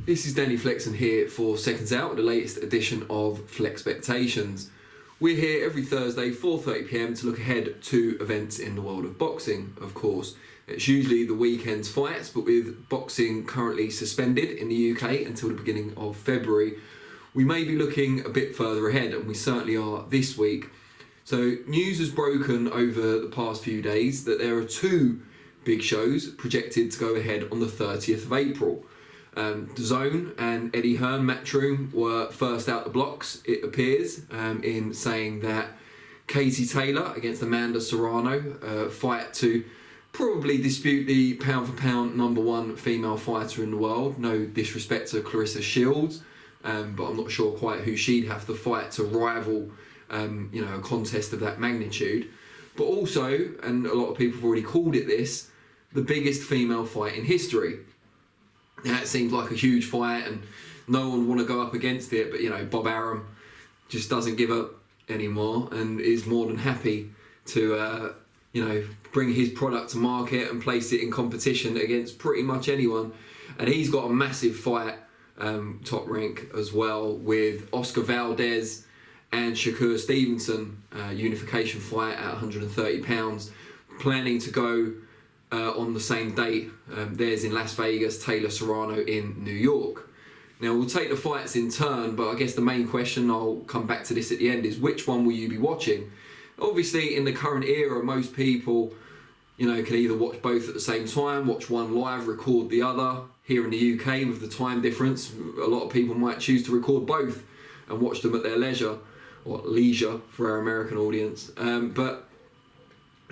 This is Danny Flexen here for SecondsOut, the latest edition of FLEXpectations. We're here every Thursday, 4:30 PM, to look ahead to events in the world of boxing, of course. It's usually the weekend's fights, but with boxing currently suspended in the UK until the beginning of February, we may be looking a bit further ahead, and we certainly are this week. So news has broken over the past few days that there are two big shows projected to go ahead on the 30th of April. DAZN and Eddie Hearn Matchroom were first out the blocks, it appears, in saying that Katie Taylor against Amanda Serrano, fight to probably dispute the pound for pound #1 female fighter in the world. No disrespect to Clarissa Shields, but I'm not sure quite who she'd have to fight to rival a contest of that magnitude. But also, and a lot of people have already called it this, the biggest female fight in history. Now, it seems like a huge fight and no one want to go up against it, but Bob Arum just doesn't give up anymore and is more than happy to bring his product to market and place it in competition against pretty much anyone. And he's got a massive fight, top rank as well, with Oscar Valdez and Shakur Stevenson, unification fight at 130 pounds, planning to go on the same date. Theirs in Las Vegas, Taylor Serrano in New York. Now, we'll take the fights in turn, but I guess the main question, I'll come back to this at the end, is which one will you be watching? Obviously, in the current era, most people can either watch both at the same time, watch one live, record the other. Here in the UK, with the time difference, a lot of people might choose to record both and watch them at their leisure, or leisure for our American audience. But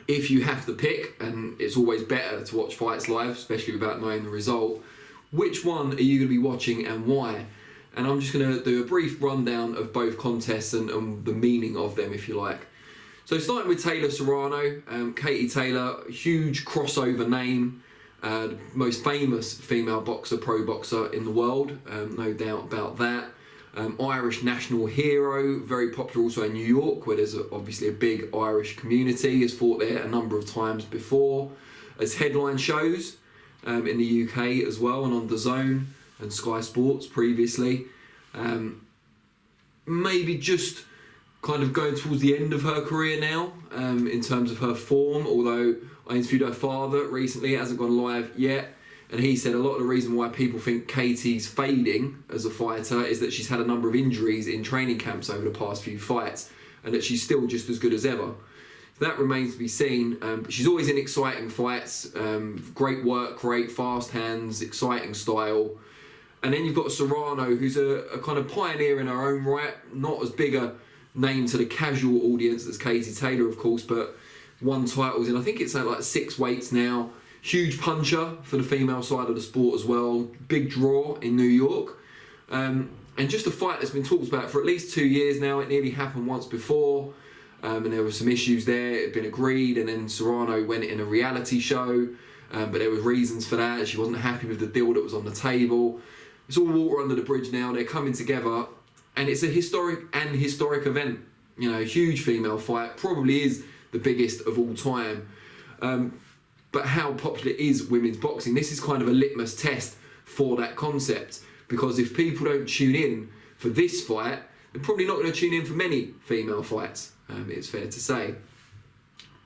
if you have to pick, and it's always better to watch fights live, especially without knowing the result, which one are you going to be watching and why? And I'm just going to do a brief rundown of both contests and the meaning of them, if you like. So starting with Taylor Serrano, Katie Taylor, huge crossover name, most famous female boxer, pro boxer in the world, no doubt about that. Irish national hero, very popular also in New York, where there's obviously a big Irish community, has fought there a number of times before, as headline shows in the UK as well, and on DAZN and Sky Sports previously. Maybe just kind of going towards the end of her career now, in terms of her form, although I interviewed her father recently, it hasn't gone live yet. And he said a lot of the reason why people think Katie's fading as a fighter is that she's had a number of injuries in training camps over the past few fights, and that she's still just as good as ever. So that remains to be seen. But she's always in exciting fights, great work rate, fast hands, exciting style. And then you've got Serrano, who's a kind of pioneer in her own right, not as big a name to the casual audience as Katie Taylor, of course, but won titles in, I think it's like 6 weights now. Huge puncher for the female side of the sport as well. Big draw in New York. And just a fight that's been talked about for at least 2 years now. It nearly happened once before. And there were some issues there. It had been agreed. And then Serrano went in a reality show. But there were reasons for that. She wasn't happy with the deal that was on the table. It's all water under the bridge now. They're coming together. And it's a historic event. Huge female fight. Probably is the biggest of all time. But how popular is women's boxing? This is kind of a litmus test for that concept, because if people don't tune in for this fight, they're probably not going to tune in for many female fights, it's fair to say.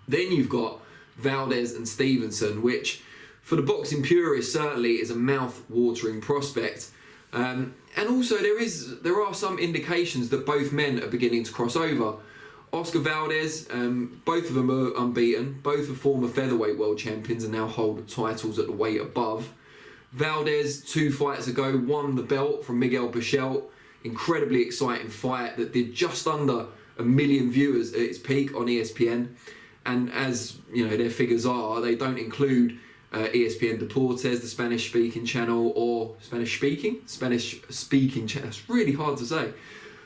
Then you've got Valdez and Stevenson, which for the boxing purists certainly is a mouth-watering prospect. And also there are some indications that both men are beginning to cross over. Oscar Valdez, both of them are unbeaten. Both are former featherweight world champions and now hold titles at the weight above. Valdez, 2 fights ago, won the belt from Miguel Pichel. Incredibly exciting fight that did just under 1 million viewers at its peak on ESPN. And as their figures are, they don't include ESPN Deportes, the Spanish-speaking channel, or Spanish-speaking channel. It's really hard to say,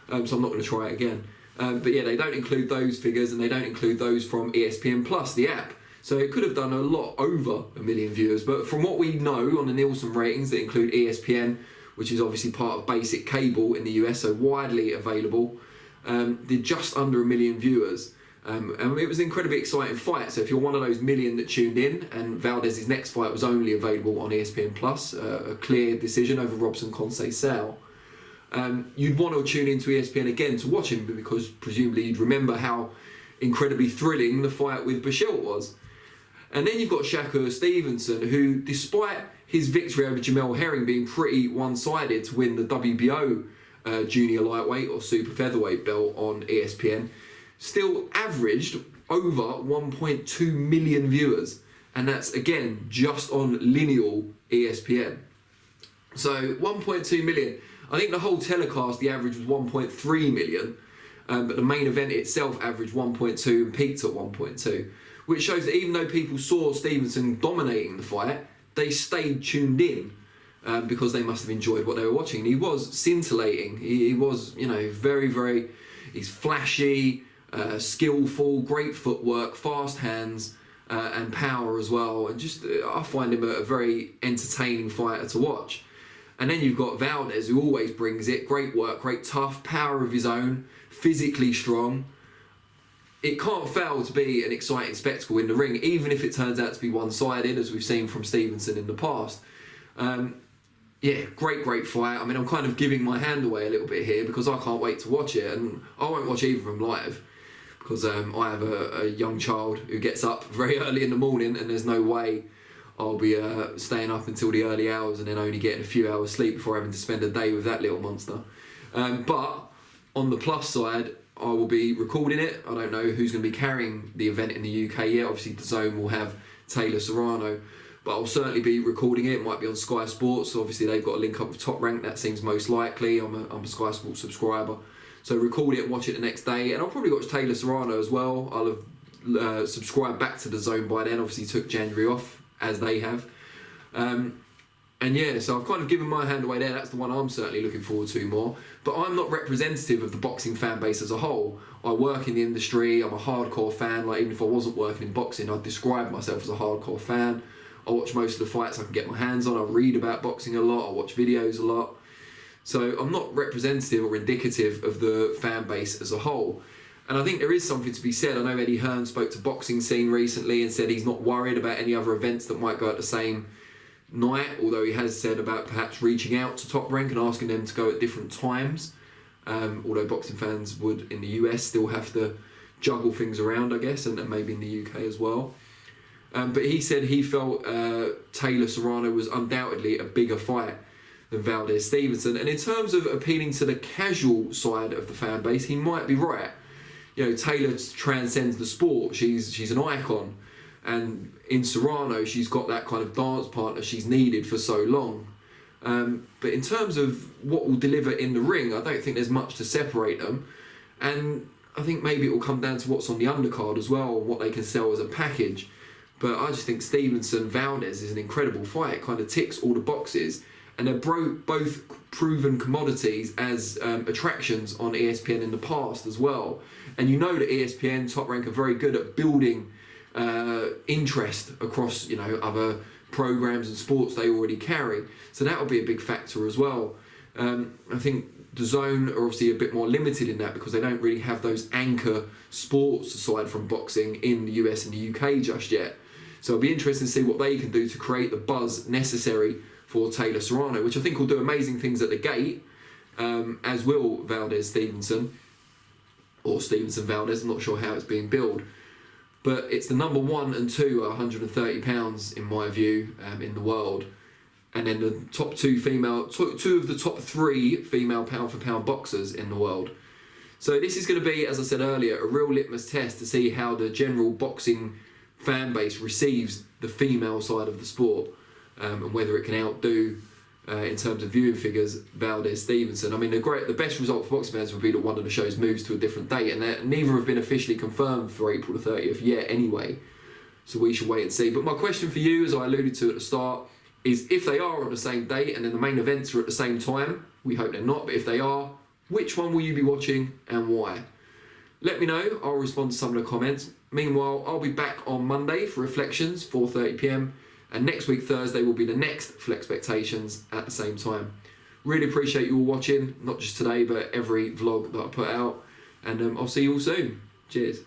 so I'm not going to try it again. But yeah, they don't include those figures, and they don't include those from ESPN Plus, the app. So it could have done a lot over 1 million viewers. But from what we know on the Nielsen ratings that include ESPN, which is obviously part of basic cable in the US, so widely available, did just under 1 million viewers. And it was an incredibly exciting fight. So if you're one of those million that tuned in, and Valdez's next fight was only available on ESPN Plus, a clear decision over Robson Conceição, you'd want to tune into ESPN again to watch him, because presumably you'd remember how incredibly thrilling the fight with Bichelt was. And then you've got Shakur Stevenson, who, despite his victory over Jamel Herring being pretty one-sided to win the WBO junior lightweight or super featherweight belt on ESPN, still averaged over 1.2 million viewers, and that's again just on lineal ESPN. So 1.2 million. I think the whole telecast, the average was 1.3 million, but the main event itself averaged 1.2 and peaked at 1.2, which shows that even though people saw Stevenson dominating the fight, they stayed tuned in because they must have enjoyed what they were watching. And he was scintillating. He was, very, he's flashy, skillful, great footwork, fast hands, and power as well. And just, I find him a very entertaining fighter to watch. And then you've got Valdez, who always brings it. Great work, great tough, power of his own, physically strong. It can't fail to be an exciting spectacle in the ring, even if it turns out to be one-sided, as we've seen from Stevenson in the past. Great fight. I mean, I'm kind of giving my hand away a little bit here because I can't wait to watch it, and I won't watch either of them live because I have a young child who gets up very early in the morning, and there's no way I'll be staying up until the early hours and then only getting a few hours sleep before having to spend a day with that little monster. But on the plus side, I will be recording it. I don't know who's going to be carrying the event in the UK yet. Obviously, DAZN will have Taylor Serrano, but I'll certainly be recording it. It might be on Sky Sports. So obviously, they've got a link up with Top Rank. That seems most likely. I'm a Sky Sports subscriber. So record it and watch it the next day. And I'll probably watch Taylor Serrano as well. I'll have subscribed back to DAZN by then. Obviously, took January off, as they have. So I've kind of given my hand away there. That's the one I'm certainly looking forward to more. But I'm not representative of the boxing fan base as a whole. I work in the industry. I'm a hardcore fan. Like, even if I wasn't working in boxing, I'd describe myself as a hardcore fan. I watch most of the fights I can get my hands on. I read about boxing a lot. I watch videos a lot. So I'm not representative or indicative of the fan base as a whole. And I think there is something to be said. I know Eddie Hearn spoke to Boxing Scene recently and said he's not worried about any other events that might go at the same night, although he has said about perhaps reaching out to Top Rank and asking them to go at different times. Although boxing fans would, in the US, still have to juggle things around, I guess, and maybe in the UK as well. But he said he felt Taylor Serrano was undoubtedly a bigger fight than Valdez Stevenson. And in terms of appealing to the casual side of the fan base, he might be right. Taylor transcends the sport. She's an icon. And in Serrano, she's got that kind of dance partner she's needed for so long. But in terms of what will deliver in the ring, I don't think there's much to separate them. And I think maybe it will come down to what's on the undercard as well, and what they can sell as a package. But I just think Stevenson-Valdez is an incredible fight. It kind of ticks all the boxes. And they're both proven commodities as attractions on ESPN in the past as well. And you know that ESPN, Top Rank, are very good at building interest across other programs and sports they already carry. So that will be a big factor as well. I think DAZN are obviously a bit more limited in that because they don't really have those anchor sports aside from boxing in the US and the UK just yet. So it'll be interesting to see what they can do to create the buzz necessary for Taylor Serrano, which I think will do amazing things at the gate, as will Valdez Stevenson, or Stevenson Valdez. I'm not sure how it's being billed. But it's the number 1 and 2 at 130 pounds in my view in the world, and then the top two of the top 3 female pound for pound boxers in the world. So this is going to be, as I said earlier, a real litmus test to see how the general boxing fan base receives the female side of the sport, and whether it can outdo in terms of viewing figures Valdez Stevenson. I mean, the best result for boxing fans would be that one of the shows moves to a different date, and neither have been officially confirmed for April the 30th yet anyway, so we should wait and see. But my question for you, as I alluded to at the start, is if they are on the same date and then the main events are at the same time, we hope they're not, but if they are, which one will you be watching and why? Let me know. I'll respond to some of the comments. Meanwhile, I'll be back on Monday for Reflections, 4:30 PM, and next week, Thursday, will be the next FLEXpectations at the same time. Really appreciate you all watching, not just today, but every vlog that I put out. And I'll see you all soon. Cheers.